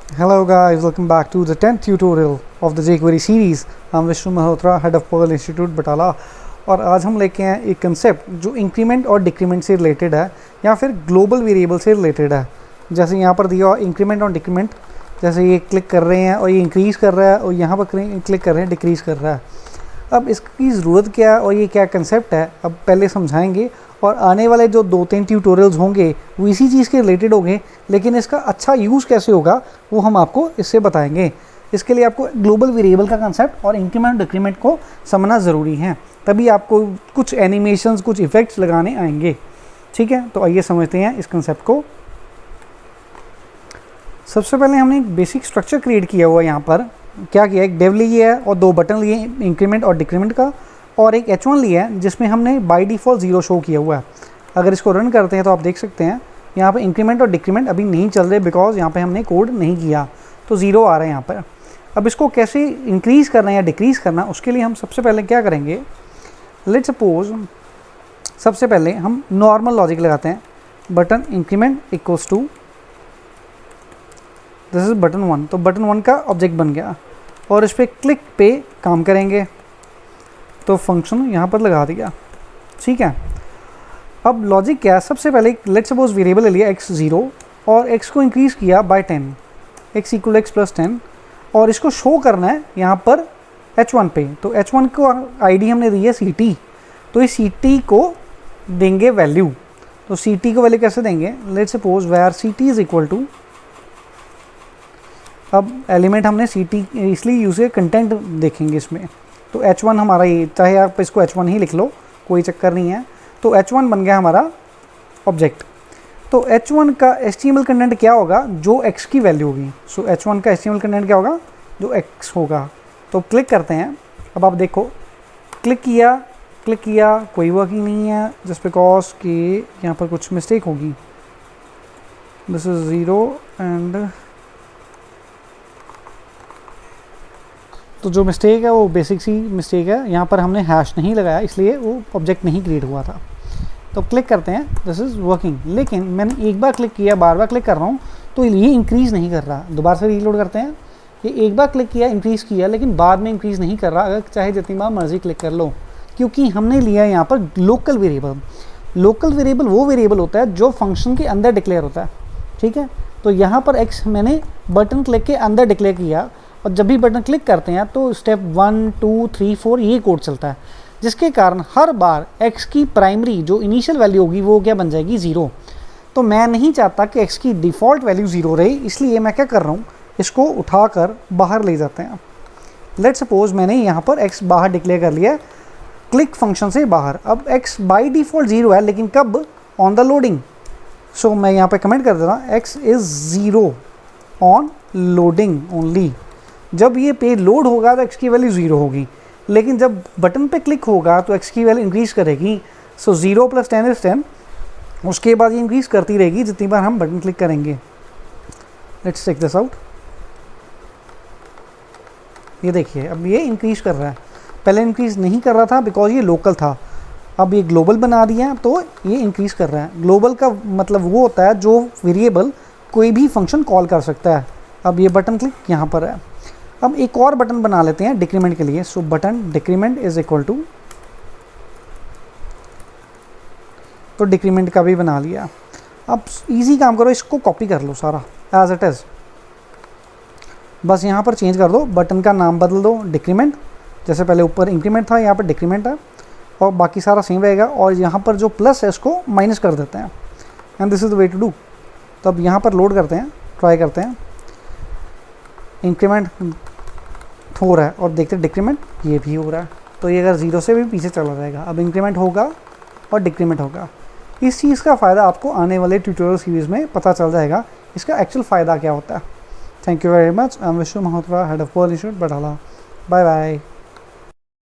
Hello guys, welcome back to the 10th tutorial of the jQuery series. I'm Vishnu Malhotra, head of Perl Institute Batala. और आज हम लेके आए एक concept जो इंक्रीमेंट और डिक्रीमेंट से रिलेटेड है या फिर ग्लोबल वेरिएबल से रिलेटेड है। जैसे यहाँ पर दिया हुआ इंक्रीमेंट और डिक्रीमेंट, जैसे ये क्लिक कर रहे हैं और ये इंक्रीज़ कर रहा है और यहाँ पर क्लिक कर रहे हैं डिक्रीज़ कर रहा है। अब इसकी ज़रूरत क्या है और ये क्या कंसेप्ट है, अब पहले समझाएंगे और आने वाले जो 2-3 ट्यूटोरियल्स होंगे वो इसी चीज़ के रिलेटेड होंगे, लेकिन इसका अच्छा यूज़ कैसे होगा वो हम आपको इससे बताएंगे। इसके लिए आपको ग्लोबल वेरिएबल का कंसेप्ट और इंक्रीमेंट डिक्रीमेंट को समझना ज़रूरी है, तभी आपको कुछ एनिमेशंस कुछ इफ़ेक्ट्स लगाने आएंगे। ठीक है, तो आइए समझते हैं इस कंसेप्ट को। सबसे पहले हमने एक बेसिक स्ट्रक्चर क्रिएट किया हुआ है। यहाँ पर क्या किया, एक डेव लिया है और 2 बटन लिए इंक्रीमेंट और डिक्रीमेंट का, और एक h1 लिया है जिसमें हमने बाय डिफ़ॉल्ट 0 शो किया हुआ है। अगर इसको रन करते हैं तो आप देख सकते हैं यहाँ पे इंक्रीमेंट और डिक्रीमेंट अभी नहीं चल रहे, बिकॉज यहाँ पे हमने कोड नहीं किया, तो 0 आ रहा है यहाँ पर। अब इसको कैसे इंक्रीज़ करना है या डिक्रीज़ करना, उसके लिए हम सबसे पहले क्या करेंगे, लेट्स सपोज सबसे पहले हम नॉर्मल लॉजिक लगाते हैं। Button increment equals to this is button 1, तो बटन 1 का ऑब्जेक्ट बन गया और इस पर क्लिक पे काम करेंगे तो फंक्शन यहाँ पर लगा दिया। ठीक है, अब लॉजिक क्या है, सबसे पहले लेट्स सपोज वेरिएबल ले लिया x0 और x को इंक्रीज़ किया by 10, x equal x plus 10, और इसको शो करना है यहाँ पर h1 पे। तो h1 को आईडी हमने दी है ct, तो इस ct को देंगे वैल्यू। तो ct को वैल्यू कैसे देंगे, let's suppose where ct is equal to, अब एलिमेंट हमने ct इसलिए यूज़ किया, कंटेंट देखेंगे इसमें। तो h1 हमारा ये, चाहे आप इसको h1 ही लिख लो कोई चक्कर नहीं है, तो h1 बन गया हमारा ऑब्जेक्ट। तो h1 का HTML कंटेंट क्या होगा, जो x की वैल्यू होगी। सो h1 का HTML कंटेंट क्या होगा, जो x होगा। तो क्लिक करते हैं, अब आप देखो क्लिक किया कोई वर्किंग नहीं है, जस्ट बिकॉज कि यहाँ पर कुछ मिस्टेक होगी। दिस इज 0 एंड तो जो मिस्टेक है वो बेसिक सी मिस्टेक है, यहाँ पर हमने हैश नहीं लगाया इसलिए वो ऑब्जेक्ट नहीं क्रिएट हुआ था। तो क्लिक करते हैं, दिस इज़ वर्किंग, लेकिन मैंने एक बार क्लिक किया, बार बार क्लिक कर रहा हूँ तो ये इंक्रीज़ नहीं कर रहा। दोबारा से रीलोड करते हैं, ये एक बार क्लिक किया इंक्रीज़ किया, लेकिन बाद में इंक्रीज़ नहीं कर रहा, अगर चाहे जितनी बार मर्जी क्लिक कर लो, क्योंकि हमने लिया यहाँ पर लोकल वेरिएबल। लोकल वेरिएबल वो वेरिएबल होता है जो फंक्शन के अंदर डिक्लेयर होता है। ठीक है, तो यहाँ पर x मैंने बटन क्लिक के अंदर डिक्लेयर किया, और जब भी बटन क्लिक करते हैं तो स्टेप 1 2 3 4 ये कोड चलता है, जिसके कारण हर बार x की प्राइमरी जो इनिशियल वैल्यू होगी वो क्या बन जाएगी, 0। तो मैं नहीं चाहता कि x की डिफ़ॉल्ट वैल्यू 0 रहे, इसलिए मैं क्या कर रहा हूँ, इसको उठाकर बाहर ले जाते हैं। लेट्स सपोज मैंने यहाँ पर x बाहर डिक्लेयर कर लिया क्लिक फंक्शन से बाहर। अब x बाई डिफ़ॉल्ट 0 है, लेकिन कब, ऑन द लोडिंग। सो मैं यहाँ पर कमेंट कर देता हूँ x is 0 on loading only. जब ये पेज लोड होगा तो x की वैल्यू 0 होगी, लेकिन जब बटन पे क्लिक होगा तो x की वैल्यू इंक्रीज़ करेगी। सो 0 + 10 इज़ 10, उसके बाद ये इंक्रीज़ करती रहेगी जितनी बार हम बटन क्लिक करेंगे। लेट्स चेक दिस आउट, ये देखिए अब ये इंक्रीज़ कर रहा है, पहले इंक्रीज़ नहीं कर रहा था बिकॉज ये लोकल था, अब ये ग्लोबल बना दिया तो ये इंक्रीज़ कर रहा है। ग्लोबल का मतलब वो होता है जो वेरिएबल कोई भी फंक्शन कॉल कर सकता है। अब ये बटन क्लिक यहाँ पर है, अब एक और बटन बना लेते हैं डिक्रीमेंट के लिए। So button decrement is equal to, तो डिक्रीमेंट का भी बना लिया। अब इजी काम करो, इसको कॉपी कर लो सारा एज इट इज़, बस यहाँ पर चेंज कर दो, बटन का नाम बदल दो डिक्रीमेंट, जैसे पहले ऊपर इंक्रीमेंट था यहाँ पर डिक्रीमेंट है, और बाकी सारा सेम रहेगा, और यहाँ पर जो प्लस है इसको माइनस कर देते हैं, and this is the way to do. तो अब यहाँ पर लोड करते हैं, ट्राई करते हैं, इंक्रीमेंट हो रहा है और देखते हैं डिक्रीमेंट ये भी हो रहा है, तो ये अगर 0 से भी पीछे चला जाएगा। अब इंक्रीमेंट होगा और डिक्रीमेंट होगा। इस चीज़ का फ़ायदा आपको आने वाले ट्यूटोरियल सीरीज़ में पता चल जाएगा, इसका एक्चुअल फ़ायदा क्या होता है। Thank you very much. I am Vishnu Malhotra, head of pearl institute Batala. Bye bye.